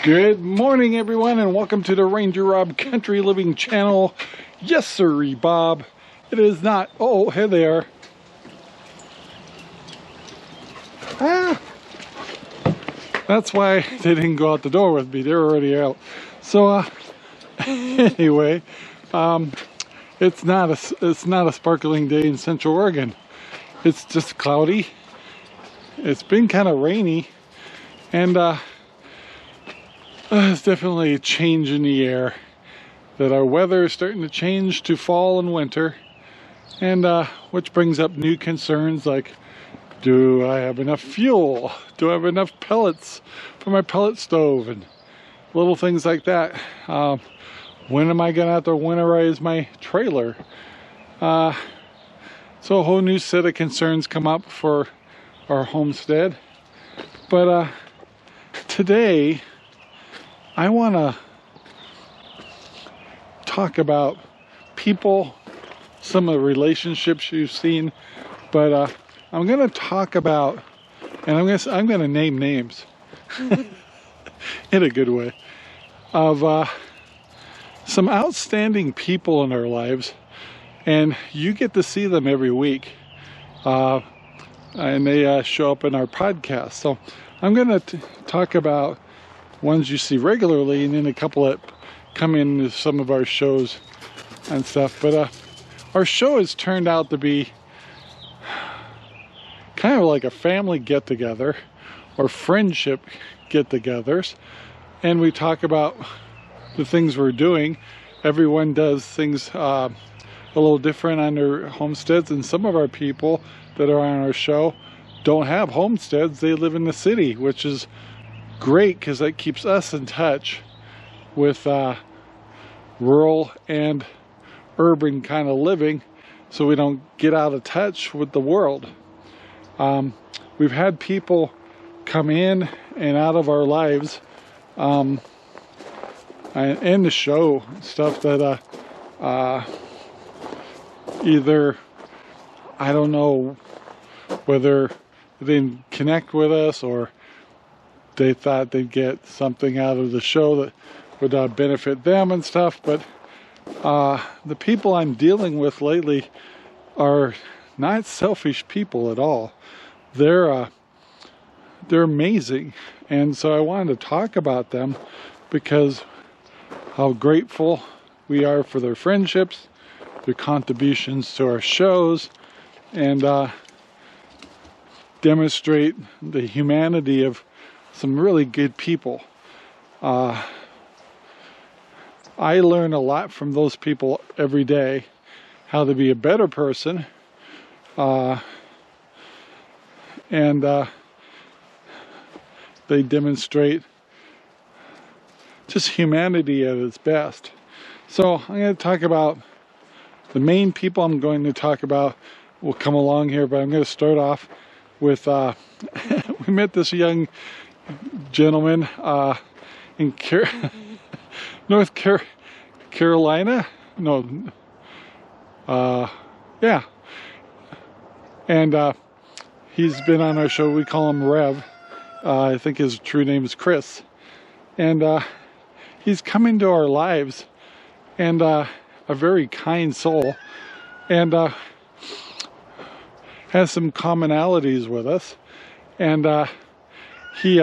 Good morning, everyone, and welcome to the RangerRob Country Living channel. Yes, sirree, Bob. It is not. Oh, hey there. That's why they didn't go out the door with me. They're already out. So, anyway, it's not a sparkling day in Central Oregon. It's just cloudy. It's been kind of rainy, and it's definitely a change in the air. That our weather is starting to change to fall and winter, and which brings up new concerns like, do I have enough fuel? Do I have enough pellets for my pellet stove? And little things like that. When am I going to have to winterize my trailer? So a whole new set of concerns come up for our homestead. But today I want to talk about people, some of the relationships you've seen, but I'm going to talk about, and I'm going to name names in a good way, of some outstanding people in our lives, and you get to see them every week, and they show up in our podcast. So I'm going to talk about ones you see regularly, and then a couple that come into some of our shows and stuff. But our show has turned out to be kind of like a family get-together or friendship get-togethers, and we talk about the things we're doing. Everyone does things a little different on their homesteads, and some of our people that are on our show don't have homesteads. They live in the city, which is great because that keeps us in touch with rural and urban kind of living, so we don't get out of touch with the world. We've had people come in and out of our lives and the show, stuff that either, I don't know whether they didn't connect with us or they thought they'd get something out of the show that would benefit them and stuff. But the people I'm dealing with lately are not selfish people at all. They're amazing, and so I wanted to talk about them because how grateful we are for their friendships, their contributions to our shows, and demonstrate the humanity of some really good people. I learn a lot from those people every day, how to be a better person, and they demonstrate just humanity at its best. So I'm going to talk about the main people I'm going to talk about will come along here, but I'm going to start off with we met this young gentleman in North Carolina. No, yeah, and he's been on our show. We call him Rev. I think his true name is Chris, and he's come into our lives, and a very kind soul, and has some commonalities with us, and he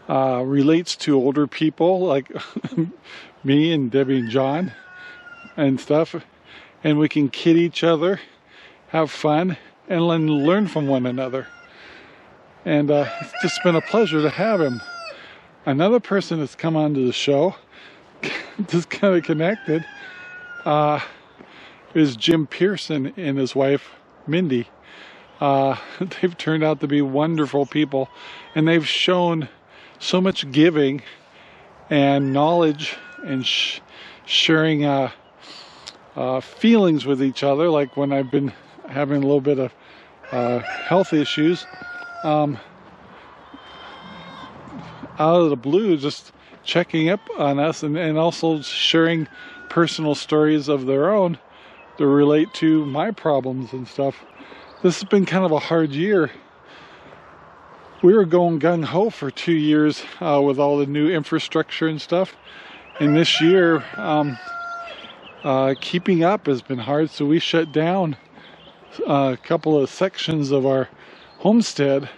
relates to older people like me and Debbie and John and stuff, and we can kid each other, have fun, and learn from one another. And it's just been a pleasure to have him. Another person that's come onto the show, just kind of connected, is Jim Pearson and his wife Mindy. They've turned out to be wonderful people, and they've shown so much giving and knowledge and sharing feelings with each other. Like when I've been having a little bit of health issues, out of the blue, just checking up on us, and also sharing personal stories of their own to relate to my problems and stuff. This has been kind of a hard year we were going gung-ho for 2 years with all the new infrastructure and stuff. And this year, keeping up has been hard, so we shut down a couple of sections of our homestead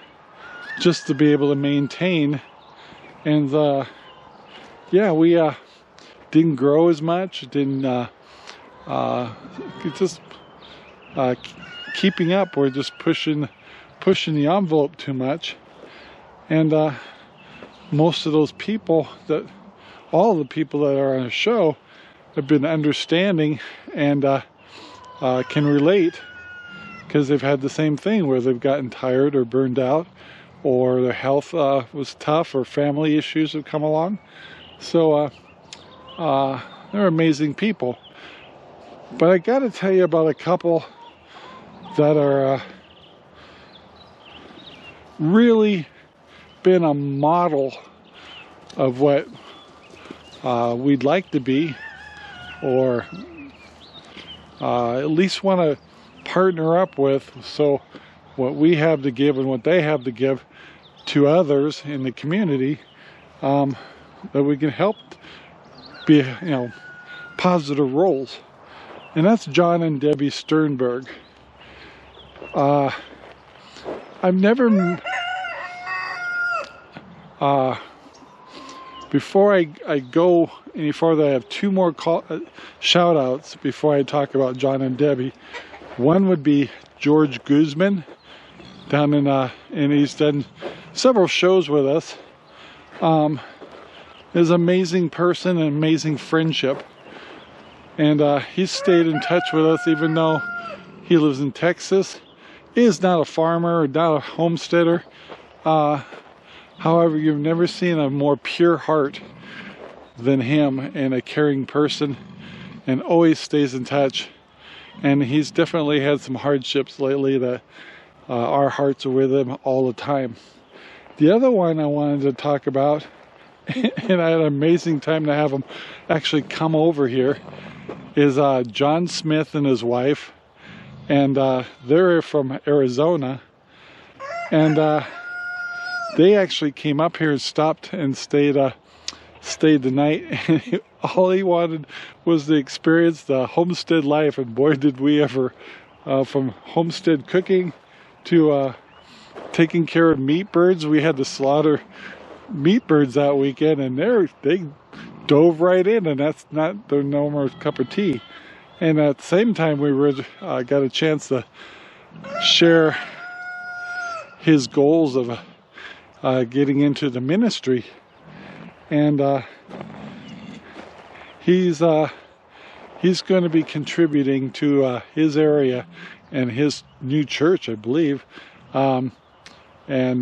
just to be able to maintain. And yeah, we didn't grow as much, didn't just keeping up. We're just pushing the envelope too much. And most of those people, all the people that are on the show have been understanding and can relate, because they've had the same thing where they've gotten tired or burned out, or their health was tough, or family issues have come along. So they're amazing people. But I got to tell you about a couple that are really been a model of what we'd like to be, or at least want to partner up with, so what we have to give and what they have to give to others in the community, that we can help be, positive roles. And that's John and Debbie Sternberg. I've never before I go any farther, I have two more shout outs before I talk about John and Debbie. One would be George Guzman down and he's done several shows with us. He's an amazing person, an amazing friendship, and he's stayed in touch with us even though he lives in Texas. He is not a farmer or not a homesteader. However, you've never seen a more pure heart than him, and a caring person, and always stays in touch. And he's definitely had some hardships lately that our hearts are with him all the time. The other one I wanted to talk about, and I had an amazing time to have him actually come over here, is John Smith and his wife. And they're from Arizona. And they actually came up here and stopped and stayed the night. And all he wanted was to experience the homestead life, and boy did we ever, from homestead cooking to taking care of meat birds. We had to slaughter meat birds that weekend, and they dove right in, and that's not their normal cup of tea. And at the same time, we got a chance to share his goals of getting into the ministry. And he's going to be contributing to his area and his new church, I believe. And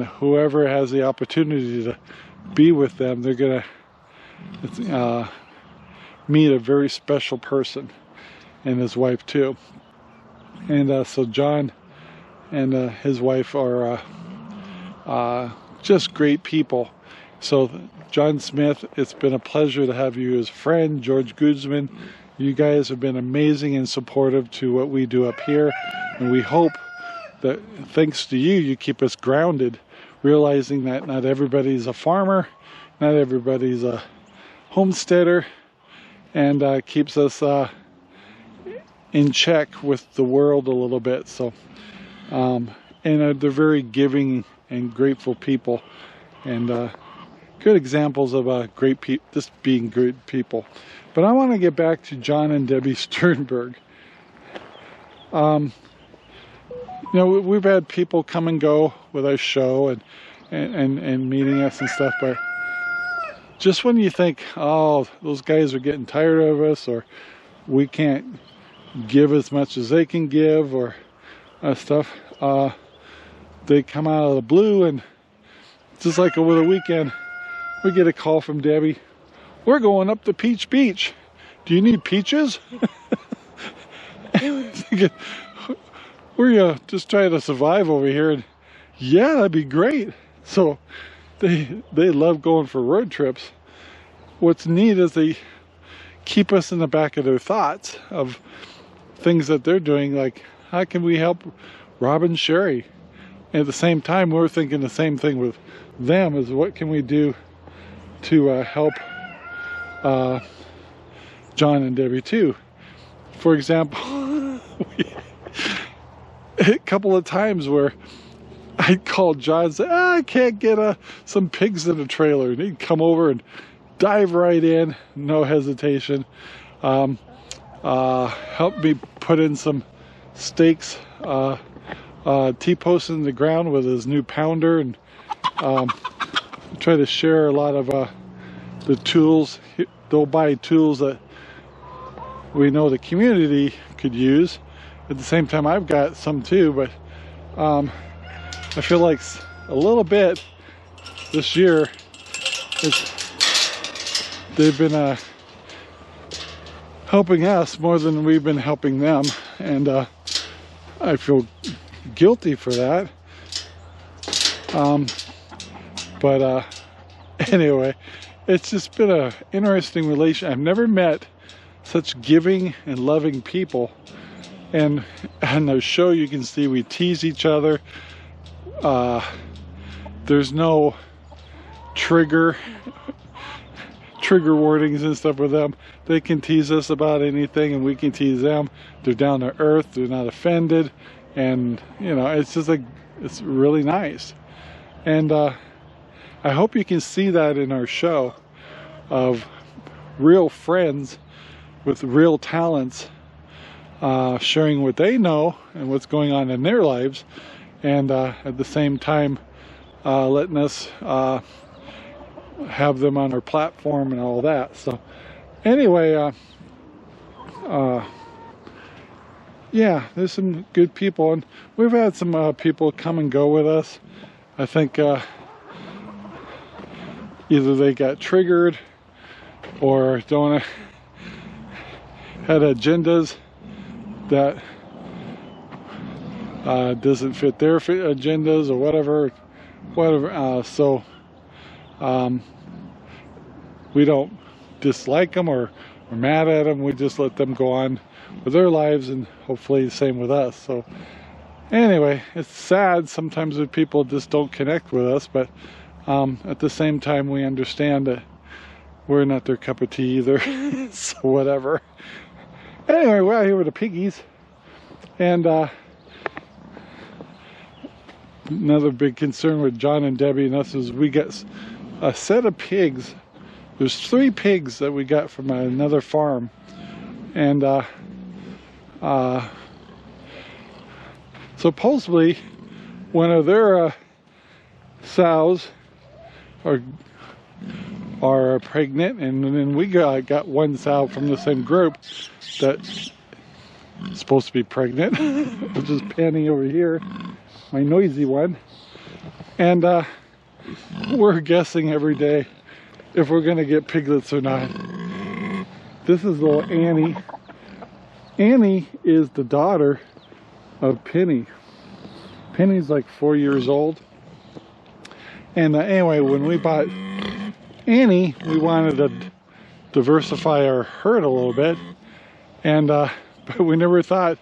whoever has the opportunity to be with them, they're going to meet a very special person, and his wife too. And so John and his wife are just great people. So John Smith, it's been a pleasure to have you as a friend. George Guzman, you guys have been amazing and supportive to what we do up here, and we hope that thanks to you, you keep us grounded, realizing that not everybody's a farmer, not everybody's a homesteader, and keeps us in check with the world a little bit. So and they're very giving and grateful people, and good examples of great people, just being great people. But I want to get back to John and Debbie Sternberg. We've had people come and go with our show and meeting us and stuff, but just when you think, oh, those guys are getting tired of us, or we can't give as much as they can give, or stuff, they come out of the blue, and just like over the weekend, we get a call from Debbie. We're going up to Peach Beach. Do you need peaches? We're just trying to survive over here, and yeah, that'd be great. So they love going for road trips. What's neat is they keep us in the back of their thoughts of things that they're doing, like how can we help Rob and Sherry, at the same time, we're thinking the same thing with them, is what can we do to help John and Debbie too. For example, a couple of times where I called John and said, I can't get some pigs in a trailer, and he'd come over and dive right in, no hesitation. Help me put in some stakes, T-posts in the ground with his new pounder, and try to share a lot of the tools. They'll buy tools that we know the community could use. At the same time, I've got some too, but I feel like a little bit this year they've been helping us more than we've been helping them, and I feel guilty for that. But anyway, it's just been an interesting relation. I've never met such giving and loving people. And on the show, you can see we tease each other. There's no trigger warnings and stuff with them. They can tease us about anything, and we can tease them. They're down to earth. They're not offended, and you know, it's just like, it's really nice. And I hope you can see that in our show of real friends with real talents, sharing what they know and what's going on in their lives, and at the same time letting us have them on our platform and all that. So anyway, yeah, there's some good people, and we've had some people come and go with us. I think either they got triggered or had agendas that doesn't fit their agendas or whatever. So we don't dislike them or we're mad at them. We just let them go on with their lives, and hopefully the same with us. So anyway, it's sad sometimes that people just don't connect with us, but at the same time, we understand that we're not their cup of tea either. So whatever. Anyway, we're out here with the piggies, and another big concern with John and Debbie and us is we get a set of pigs. There's 3 pigs that we got from another farm, and supposedly one of their sows are pregnant, and then we got one sow from the same group that's supposed to be pregnant, which is Penny over here, my noisy one. And we're guessing every day if we're gonna get piglets or not. This is little Annie. Annie is the daughter of Penny. Penny's like 4 years old. And anyway, when we bought Annie, we wanted to diversify our herd a little bit, and but we never thought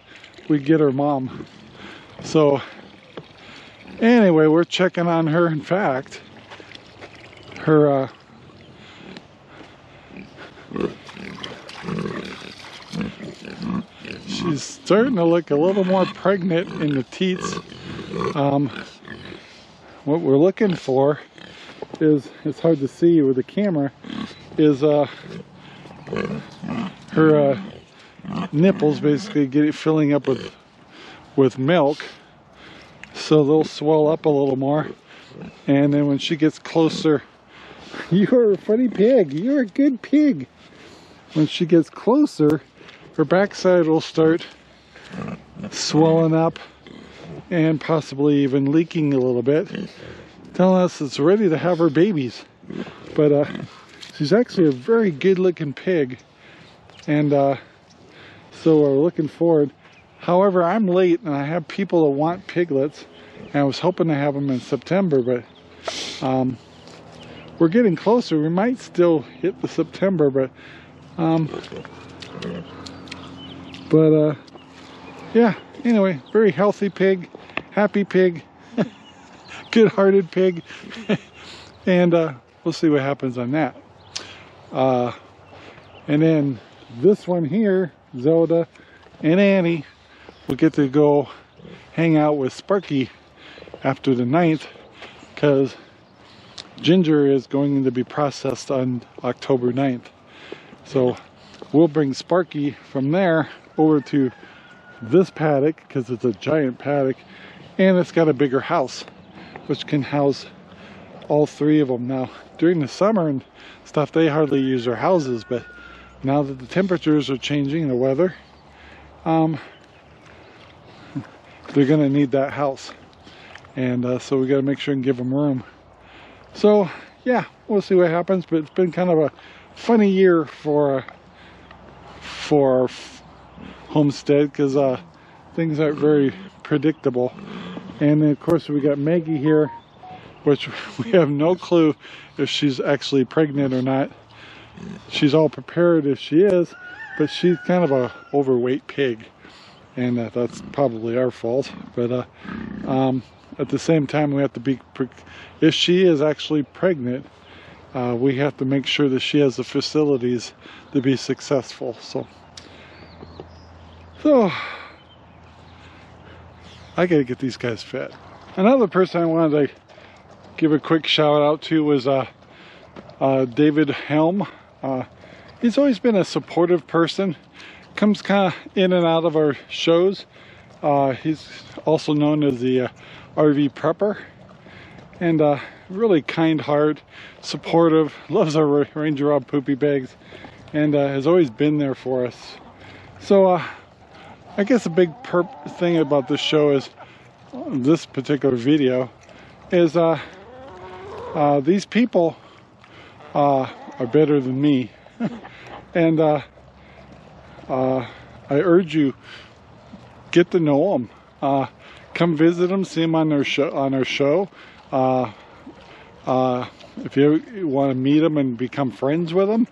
we'd get her mom. So anyway, we're checking on her. In fact, her she's starting to look a little more pregnant in the teats. What we're looking for is, it's hard to see with the camera, is her nipples basically filling up with milk, so they'll swell up a little more. And then when she gets closer, you're a funny pig, you're a good pig. When she gets closer, her backside will start swelling up and possibly even leaking a little bit, telling us it's ready to have her babies. But she's actually a very good looking pig, and so we're looking forward. However, I'm late and I have people that want piglets, and I was hoping to have them in September, but we're getting closer. We might still hit the September, but yeah, anyway, very healthy pig, happy pig. good-hearted pig. And we'll see what happens on that. And then this one here, Zelda and Annie, will get to go hang out with Sparky after the 9th, because Ginger is going to be processed on October 9th. So we'll bring Sparky from there over to this paddock, because it's a giant paddock, and it's got a bigger house, which can house all 3 of them. Now, during the summer and stuff, they hardly use their houses, but now that the temperatures are changing, the weather, they're going to need that house. And so we got to make sure and give them room. So, yeah, we'll see what happens, but it's been kind of a funny year for our homestead, because things aren't very predictable. And then, of course, we got Maggie here, which we have no clue if she's actually pregnant or not. She's all prepared if she is, but she's kind of a overweight pig, and that's probably our fault. But at the same time, we have to be, if she is actually pregnant, we have to make sure that she has the facilities to be successful. So I gotta get these guys fed. Another person I wanted to give a quick shout out to was David Helm. He's always been a supportive person, comes kind of in and out of our shows. He's also known as the RV prepper, and really kind heart, supportive, loves our RangerRob poopy bags, and has always been there for us. So I guess a big thing about this show is, this particular video, is these people are better than me. And I urge you, get to know them. Come visit them, see them on our show. If you want to meet them and become friends with them,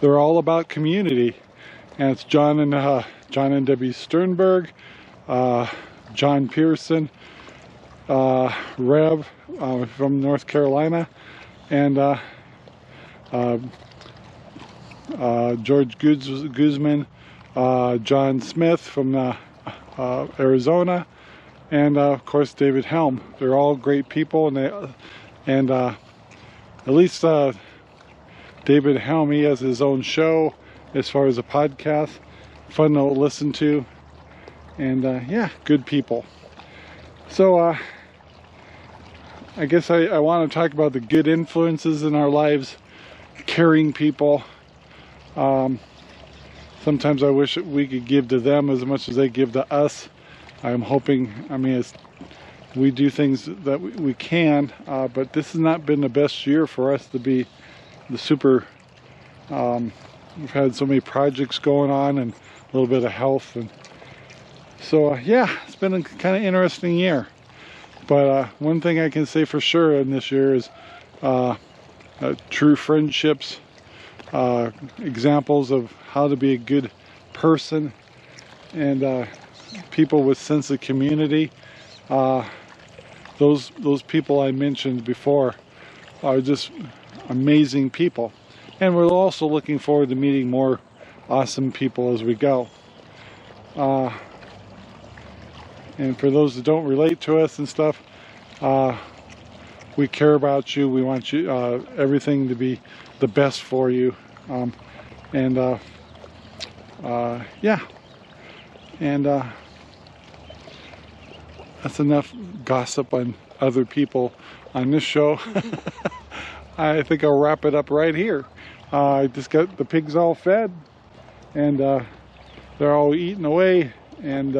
they're all about community. And it's John and Debbie Sternberg, John Pearson, Rev from North Carolina, and George Guzman, John Smith from Arizona, and of course David Helm. They're all great people, and at least David Helm, he has his own show as far as a podcast, fun to listen to, and yeah, good people. So I guess I want to talk about the good influences in our lives, caring people. Sometimes I wish we could give to them as much as they give to us. I'm hoping, we do things that we can, but this has not been the best year for us to be the super, we've had so many projects going on and a little bit of health, and so yeah, it's been a kind of interesting year. But one thing I can say for sure in this year is true friendships, examples of how to be a good person, and people with sense of community. Those people I mentioned before are just amazing people, and we're also looking forward to meeting more awesome people as we go. And for those that don't relate to us and stuff, we care about you. We want you everything to be the best for you. Yeah, and that's enough gossip on other people on this show. I think I'll wrap it up right here. I just got the pigs all fed, and they're all eating away, and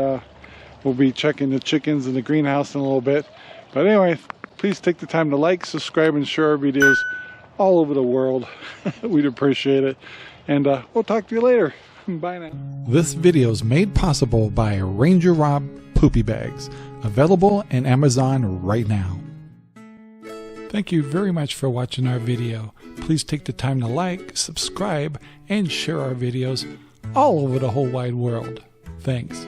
we'll be checking the chickens in the greenhouse in a little bit. But anyway, please take the time to like, subscribe, and share our videos all over the world. We'd appreciate it. And we'll talk to you later. Bye now. This video is made possible by RangerRob Poopy Bags, available on Amazon right now. Thank you very much for watching our video. Please take the time to like, subscribe, and share our videos all over the whole wide world. Thanks.